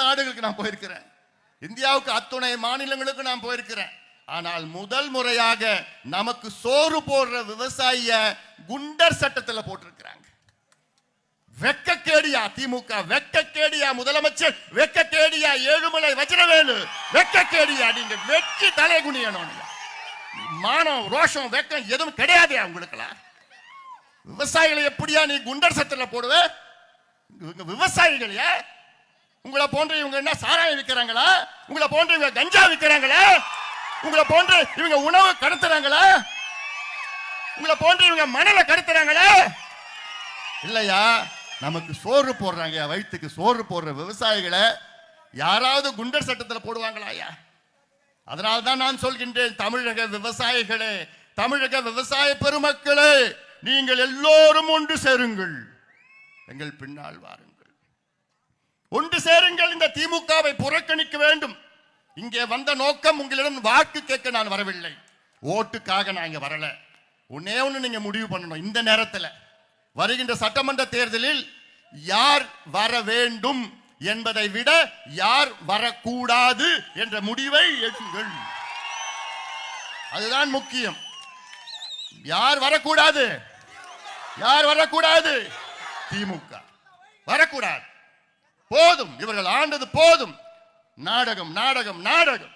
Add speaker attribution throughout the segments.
Speaker 1: நாடுகளுக்கு நான் போயிருக்கிறேன், இந்தியாவுக்கு அத்துணை மாநிலங்களுக்கு நான் போயிருக்கிறேன். ஆனால் முதல் முறையாக நமக்கு சோறு போடுற விவசாயிய குண்டர் சட்டத்தில் போட்டிருக்கிறாங்க. வெக்கக்கேடியா திமுக, வெக்கக்கேடியா முதலமைச்சர், வெக்கக்கேடியா ஏழுமலை வஜ்ரவேலு, வெக்கக்கேடியா. நீங்க வெற்றி தலை குனியணும். மானம் ரோஷம் வெக்கம் எதுவும் கிடையாது உங்களுக்குலாம். விவசாயிகளை எப்படியா நீ குண்டர் சட்டத்தில் போடுவ? விவசாயிகளையா? உங்களை போன்ற இவங்க என்ன சாராயம் விற்கிறாங்களா? உங்களை போன்ற இவங்க கஞ்சா விற்கிறாங்களா? உங்களை போன்ற இவங்க உணவு கடத்துறாங்களா? உங்களை போன்ற இவங்க மணலை கடத்துறாங்களா? இல்லையா? நமக்கு சோறு போடுறாங்க, வயிற்றுக்கு சோறு போடுற விவசாயிகளை யாராவது குண்டர் சட்டத்தில் போடுவாங்களா? அதனால்தான் நான் சொல்கின்றேன், தமிழக விவசாயிகளே, தமிழக விவசாய பெருமக்களே, நீங்கள் எல்லோரும் ஒன்று சேருங்கள், எங்கள் பின்னால் வாருங்கள், ஒன்று சேருங்கள். இந்த திமுகவை புறக்கணிக்க வேண்டும். இங்கே வந்த நோக்கம் உங்களிடம் வாக்கு கேட்க நான் வரவில்லை, ஓட்டுக்காக நான் இங்க வரல. ஒன்னே ஒன்று நீங்க முடிவு பண்ணணும். இந்த நேரத்தில் வருகின்ற சட்டமன்ற தேர்தலில் யார் வர வேண்டும் என்பதை விட யார் வரக்கூடாது என்ற முடிவை எடுங்கள். அதுதான் முக்கியம். யார் வரக்கூடாது? யார் வரக்கூடாது? திமுக வரக்கூடாது. போதும், இவர்கள் ஆண்டது போதும். நாடகம் நாடகம் நாடகம்.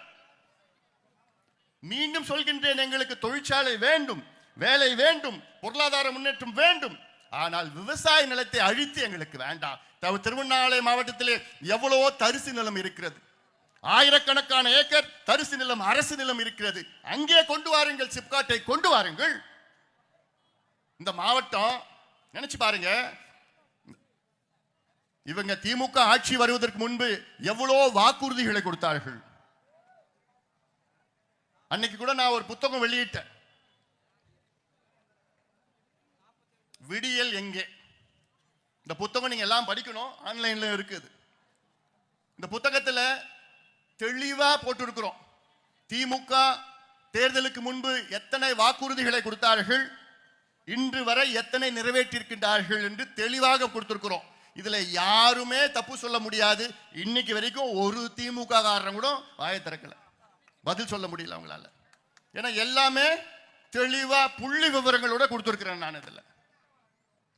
Speaker 1: மீண்டும் சொல்கின்றேன், எங்களுக்கு தொழிற்சாலை வேண்டும், வேலை வேண்டும், பொருளாதார முன்னேற்றம் வேண்டும். ஆனால் விவசாய நிலத்தை அழித்து எங்களுக்கு வேண்டாம். திருவண்ணாமலை மாவட்டத்திலே எவ்வளவோ தரிசு நிலம் இருக்கிறது, ஆயிரக்கணக்கான ஏக்கர் தரிசு நிலம், அரசு நிலம் இருக்கிறது. அங்கே கொண்டு வாருங்கள், சிப்காட்டை கொண்டு வாருங்கள். இந்த மாவட்டம் நினைச்சு பாருங்க, இவங்க திமுக ஆட்சி வருவதற்கு முன்பு எவ்வளோ வாக்குறுதிகளை கொடுத்தார்கள். அன்னைக்கு கூட நான் ஒரு புத்தகம் வெளியிட்டேன், விடியல் எங்கே. இந்த புத்தகம் நீங்க எல்லாம் படிக்கணும், ஆன்லைன்ல இருக்குது. இந்த புத்தகத்தில் தெளிவா போட்டிருக்கிறோம், திமுக தேர்தலுக்கு முன்பு எத்தனை வாக்குறுதிகளை கொடுத்தார்கள், இன்று வரை எத்தனை நிறைவேற்றிருக்கின்றார்கள் என்று தெளிவாக கொடுத்திருக்கிறோம். இதுல யாருமே தப்பு சொல்ல முடியாது. இன்னைக்கு வரைக்கும் ஒரு திமுக காரன் கூட வாயை திறக்கல, பதில் சொல்ல முடியல அவங்களால. ஏன்னா எல்லாமே தெளிவா புள்ளி விவரங்களோட கொடுத்திருக்கிறேன் நான். இதுல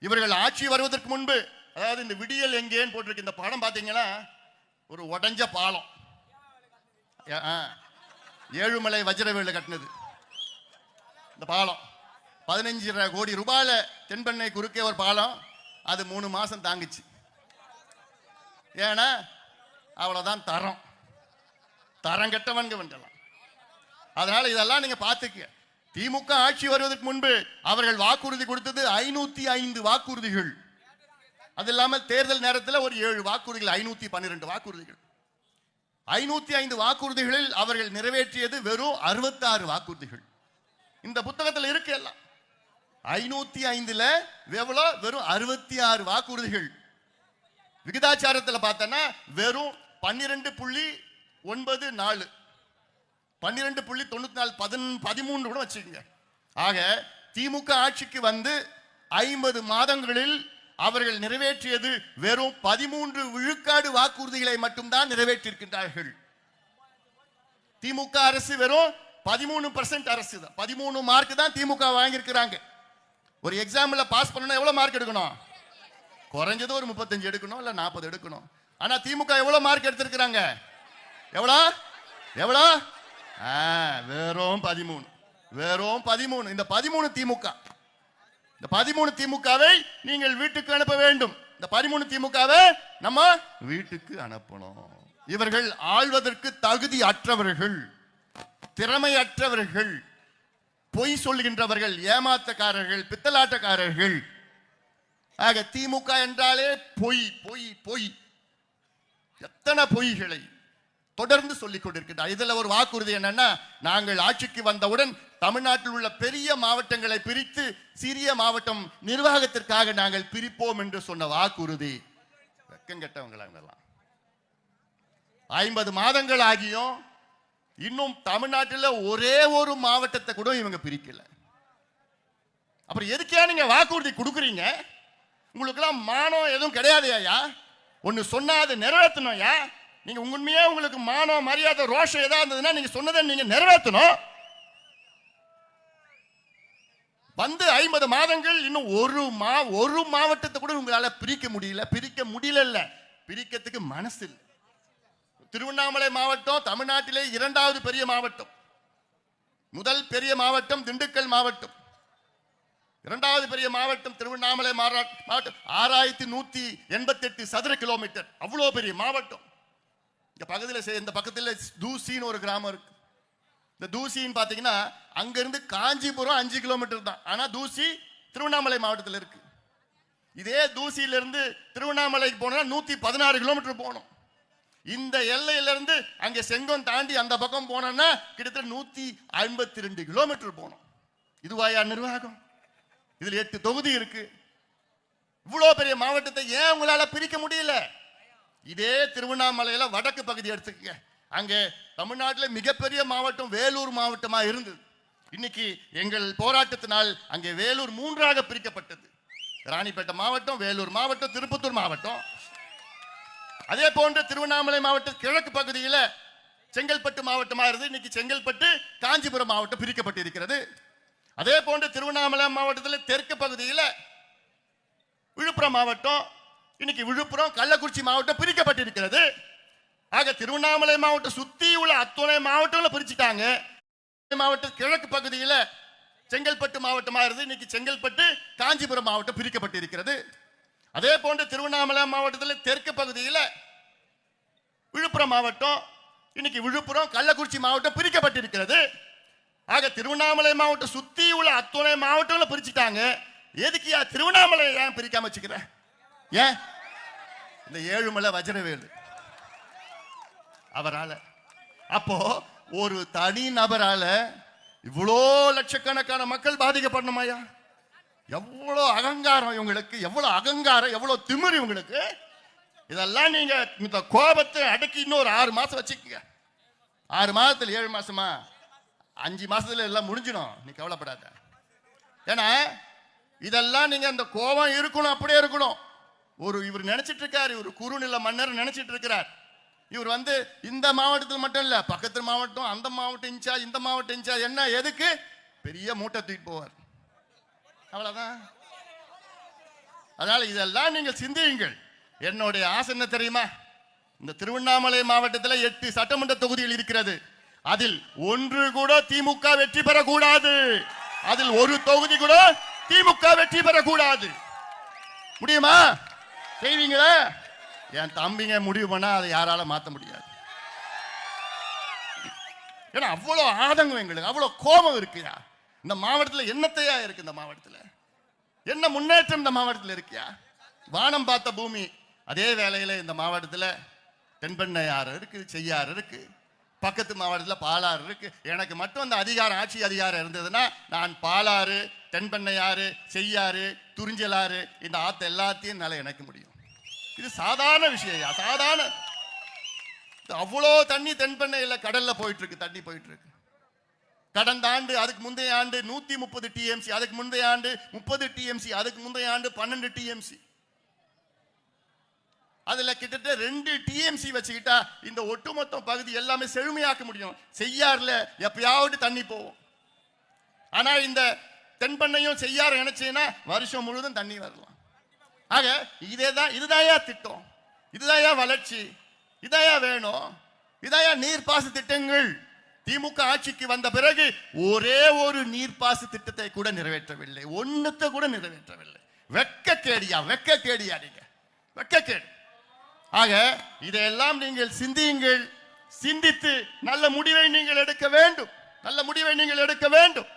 Speaker 1: இவர்கள் ஆட்சி வருவதற்கு முன்பு, அதாவது இந்த விடியல் எங்கேன்னு போட்டிருக்கு இந்த படம் பார்த்தீங்கன்னா, ஒரு உடஞ்ச பாலம், ஏழுமலை வஜ்ரவேலு கட்டினது இந்த பாலம். 15 கோடி ரூபாயில தென்பெண்ணை குறுக்கே ஒரு பாலம், அது 3 மாசம் தாங்குச்சு. ஏன்னா அவ்வளவுதான் தரம், தரம் கெட்டவன்க வேண்டலாம். அதனால இதெல்லாம் நீங்க பார்த்துக்க. திமுக ஆட்சி வருவதற்கு முன்பு அவர்கள் வாக்குறுதி கொடுத்தது 505 வாக்குறுதிகள். அது இல்லாமல் தேர்தல் நேரத்தில் ஒரு 7 வாக்குறுதிகள், 512 வாக்குறுதிகள். 505 வாக்குறுதிகளில் அவர்கள் நிறைவேற்றியது வெறும் 66 வாக்குறுதிகள். இந்த புத்தகத்தில் இருக்கு எல்லாம். 505ல எவ்வளவு? வெறும் 66 வாக்குறுதிகள். விகிதாச்சாரத்தில் பார்த்தோன்னா வெறும் 12.94, 12.94, 13 கூட வச்சுக்கோங்க. ஆக திமுக ஆட்சிக்கு வந்து 50 மாதங்களில் அவர்கள் நிறைவேற்றியது வெறும் 13 விழுக்காடு வாக்குறுதிகளை மட்டும்தான் நிறைவேற்றியிருக்கின்றார்கள். திமுக அரசு வெறும் 13% அரசு தான், 13 மார்க் தான் திமுக வாங்கியிருக்கிறாங்க. ஒரு எக்ஸாம்ல பாஸ் பண்ணணும் எவ்வளவு மார்க் எடுக்கணும்? குறைஞ்சது ஒரு 35 எடுக்கணும், இல்ல 40 எடுக்கணும். ஆனா திமுக எவ்வளவு மார்க் எடுத்திருக்கிறாங்க? எவ்வளோ? வெறும் 13, வெறும் 13. இந்த 13 திமுக, இந்த 13 திமுகவை நீங்கள் வீட்டுக்கு அனுப்ப வேண்டும். இந்த 13 திமுகவை நம்ம வீட்டுக்கு அனுப்பணும். இவர்கள் ஆள்வதற்கு தகுதி அற்றவர்கள், திறமை அற்றவர்கள், பொய் சொல்கின்றவர்கள், ஏமாத்தக்காரர்கள், பித்தலாட்டக்காரர்கள். ஆக திமுக என்றாலே பொய் பொய் பொய். எத்தனை பொய்களை தொடர்ந்து சொல்லிக் கொண்டிருக்கிறார். இதுல ஒரு வாக்குறுதி என்னன்னா, நாங்கள் ஆட்சிக்கு வந்தவுடன் தமிழ்நாட்டில் உள்ள பெரிய மாவட்டங்களை பிரித்து சிறிய மாவட்டம் நிர்வாகத்திற்காக நாங்கள் பிரிப்போம் என்று சொன்ன வாக்குறுதி. வெக்கம் கெட்டவங்களெல்லாம் 50 மாதங்கள் ஆகியும் இன்னும் தமிழ்நாட்டில் ஒரே ஒரு மாவட்டத்தை கூட இவங்க பிரிக்கல. அப்புறம் எதுக்கே நீங்க வாக்குறுதி கொடுக்குறீங்க? உங்களுக்கு எல்லாம் மானம் எதுவும் கிடையாது ஐயா? ஒன்னு சொன்னா அது நிறைவேற்றணும் ஐயா. நீங்க உண்மையா உங்களுக்கு மானம் மரியாதை ரோஷம் ஏதாவது இருந்ததுன்னா நீங்க சொன்னதை நீங்க நிறைவேற்றணும். வந்து 50 மாதங்கள் இன்னும் ஒரு மாவட்டத்தை கூட உங்களால பிரிக்க முடியல. பிரிக்கிறதுக்கு மனசு இல்லை. திருவண்ணாமலை மாவட்டம் தமிழ்நாட்டிலே 2வது பெரிய மாவட்டம். முதல் பெரிய மாவட்டம் திண்டுக்கல் மாவட்டம். 2வது பெரிய மாவட்டம் திருவண்ணாமலை மாவட்டம். 6188 சதுர கிலோமீட்டர். அவ்வளோ பெரிய மாவட்டம். இந்த பக்கத்தில் தூசின்னு ஒரு கிராமம் இருக்கு. இந்த தூசின்னு பாத்தீங்கன்னா அங்க இருந்து காஞ்சிபுரம் 5 கிலோமீட்டர் தான். ஆனா தூசி திருவண்ணாமலை மாவட்டத்தில் இருக்கு. இதே தூசியில இருந்து திருவண்ணாமலைக்கு போனா 116 கிலோமீட்டர் போகணும். இந்த எல்லையிலிருந்து அங்கே செங்கம் தாண்டி அந்த பக்கம் போனோம்னா கிட்டத்தட்ட 152 கிலோமீட்டர் போகணும். இதுவாயா நிர்வாகம்? இதுல 8 தொகுதி இருக்கு. இவ்வளவு பெரிய மாவட்டத்தை ஏன் உங்களால பிரிக்க முடியல? இதே திருவண்ணாமலையில வடக்கு பகுதி எடுத்துக்க. அங்கே தமிழ்நாட்டில் மிகப்பெரிய மாவட்டம் வேலூர் மாவட்டமா இருந்தது. இன்னைக்கு எங்கள் போராட்டத்தினால் அங்கே வேலூர் 3ஆக பிரிக்கப்பட்டது. ராணிப்பேட்டை மாவட்டம், வேலூர் மாவட்டம், திருப்பத்தூர் மாவட்டம். அதே போன்று திருவண்ணாமலை மாவட்டம் கிழக்கு பகுதியில் செங்கல்பட்டு மாவட்டமா இருந்து இன்னைக்கு செங்கல்பட்டு காஞ்சிபுரம் மாவட்டம் பிரிக்கப்பட்டு இருக்கிறது. அதே போன்று திருவண்ணாமலை மாவட்டத்தில் தெற்கு பகுதியில் விழுப்புரம் மாவட்டம், இன்னைக்கு விழுப்புரம் கள்ளக்குறிச்சி மாவட்டம் பிரிக்கப்பட்டிருக்கிறது. ஆக திருவண்ணாமலை மாவட்டம் சுத்தி உள்ள அத்துணை மாவட்டங்களை பிரிச்சுட்டாங்க. மாவட்டம் கிழக்கு பகுதியில் செங்கல்பட்டு மாவட்டமா இருந்து இன்னைக்கு செங்கல்பட்டு காஞ்சிபுரம் மாவட்டம் பிரிக்கப்பட்டு இருக்கிறது. அதே போன்று திருவண்ணாமலை மாவட்டத்தில் தெற்கு பகுதியில் விழுப்புரம் மாவட்டம், இன்னைக்கு விழுப்புரம் கள்ளக்குறிச்சி மாவட்டம் பிரிக்கப்பட்டிருக்கிறது. ஆக திருவண்ணாமலை மாவட்டம் சுத்தி உள்ள அத்துணை மாவட்டங்களை பிரிச்சுட்டாங்க. எதுக்கு திருவண்ணாமலை ஏன் பிரிக்காம வச்சுக்கிற? ஏன்? இந்த ஏழுமலை வஜ்ரவேலு அவரால, அப்போ ஒரு தனி நபரால இவ்வளோ லட்சக்கணக்கான மக்கள் பாதிக்கப்படணுமாயா? எவ்வளோ அகங்காரம் இவங்களுக்கு, எவ்வளோ அகங்காரம், எவ்வளோ திமிரு இவங்களுக்கு. இதெல்லாம் நீங்க இந்த கோபத்தை அடக்கி இன்னும் ஒரு 6 மாசம் வச்சுக்கங்க. 6 மாதத்துல 7 மாசமா 5 மாசத்துல எல்லாம் முடிஞ்சிடும். நீ கவலைப்படாத. ஏன்னா இதெல்லாம் நீங்க அந்த கோபம் இருக்கணும், அப்படியே இருக்கணும். இவர் நினைச்சிட்டு இருக்காரு, ஒரு குறுநில மன்னர் நினைச்சிட்டு இருக்கிறார். இவர் வந்து இந்த மாவட்டத்தில் மட்டும் இல்ல, பக்கத்து மாவட்டம், அந்த மாவட்டம் இன்சார்ஜ், இந்த மாவட்டம் இன்சார்ஜ், என்ன எதுக்கு பெரிய மூட்டை தூக்கிட்டு போவார். அவ்வளவுதான். அதனால இதெல்லாம் நீங்கள் சிந்தியுங்கள். என்னுடைய ஆசை என்ன தெரியுமா? இந்த திருவண்ணாமலை மாவட்டத்தில் 8 சட்டமன்ற தொகுதிகள் இருக்கிறது. அதில் 1 கூட திமுக வெற்றி பெறக்கூடாது. அதில் ஒரு தொகுதி கூட திமுக வெற்றி பெறக்கூடாது. முடியுமா? செய்வீங்களா? என் தம்பிங்க முடிவு பண்ணா அதை யாரால மாற்ற முடியாது. ஏன்னா அவ்வளோ ஆதங்கம் எங்களுக்கு, அவ்வளோ கோபம் இருக்குயா. இந்த மாவட்டத்தில் என்னத்தையா இருக்கு? இந்த மாவட்டத்தில் என்ன முன்னேற்றம் இந்த மாவட்டத்தில் இருக்கியா? வானம் பார்த்த பூமி. அதே வேளையில் இந்த மாவட்டத்தில் தென்பெண்ணையாறு இருக்கு, செய்யாறு இருக்கு, பக்கத்து மாவட்டத்தில் பாலாறு இருக்கு. எனக்கு மட்டும் அந்த அதிகாரம், ஆட்சி அதிகாரம் இருந்ததுன்னா நான் பாலாறு, தென்பெண்ணையாறு, செய்யாறு, துறிஞ்சலாறு இந்த ஆத்த எல்லாத்தையும் என்னால் இணைக்க முடியும். இது சாதாரண விஷயம். சாதாரண அவ்வளோ தண்ணி தென்பெண்ணையில் கடல்ல போயிட்டு இருக்கு, தண்ணி போயிட்டு இருக்கு. கடந்த ஆண்டு, அதுக்கு முந்தைய ஆண்டு 130 டிஎம்சி, அதுக்கு முந்தைய ஆண்டு 30 டிஎம்சி, அதுக்கு முந்தைய ஆண்டு 12 டிஎம்சி. அதுல கிட்டத்தட்ட 2 டிஎம்சி வச்சுக்கிட்டா இந்த ஒட்டுமொத்த பகுதி எல்லாமே செழுமையாக்க முடியும். செய்யாறுல எப்பயாவது தண்ணி போகும். ஆனா இந்த தென்பெண்ணையும் செய்யாறு நினைச்சீங்கன்னா வருஷம் முழுவதும் தண்ணி வரலாம். ஆக இதுதாயா திட்டம், இதுதாயா வளர்ச்சி, இதாயா வேணும், இதாயா நீர்ப்பாச திட்டங்கள். திமுக ஆட்சிக்கு வந்த பிறகு ஒரே ஒரு நீர்ப்பாச திட்டத்தை கூட நிறைவேற்றவில்லை, ஒன்னத்தை கூட நிறைவேற்றவில்லை. வெட்கக்கேடியா, வெட்கக்கேடியா, நீங்க வெட்கக்கேடு. ஆக இதையெல்லாம் நீங்கள் சிந்தியுங்கள். சிந்தித்து நல்ல முடிவை நீங்கள் எடுக்க வேண்டும், நல்ல முடிவை நீங்கள் எடுக்க வேண்டும்.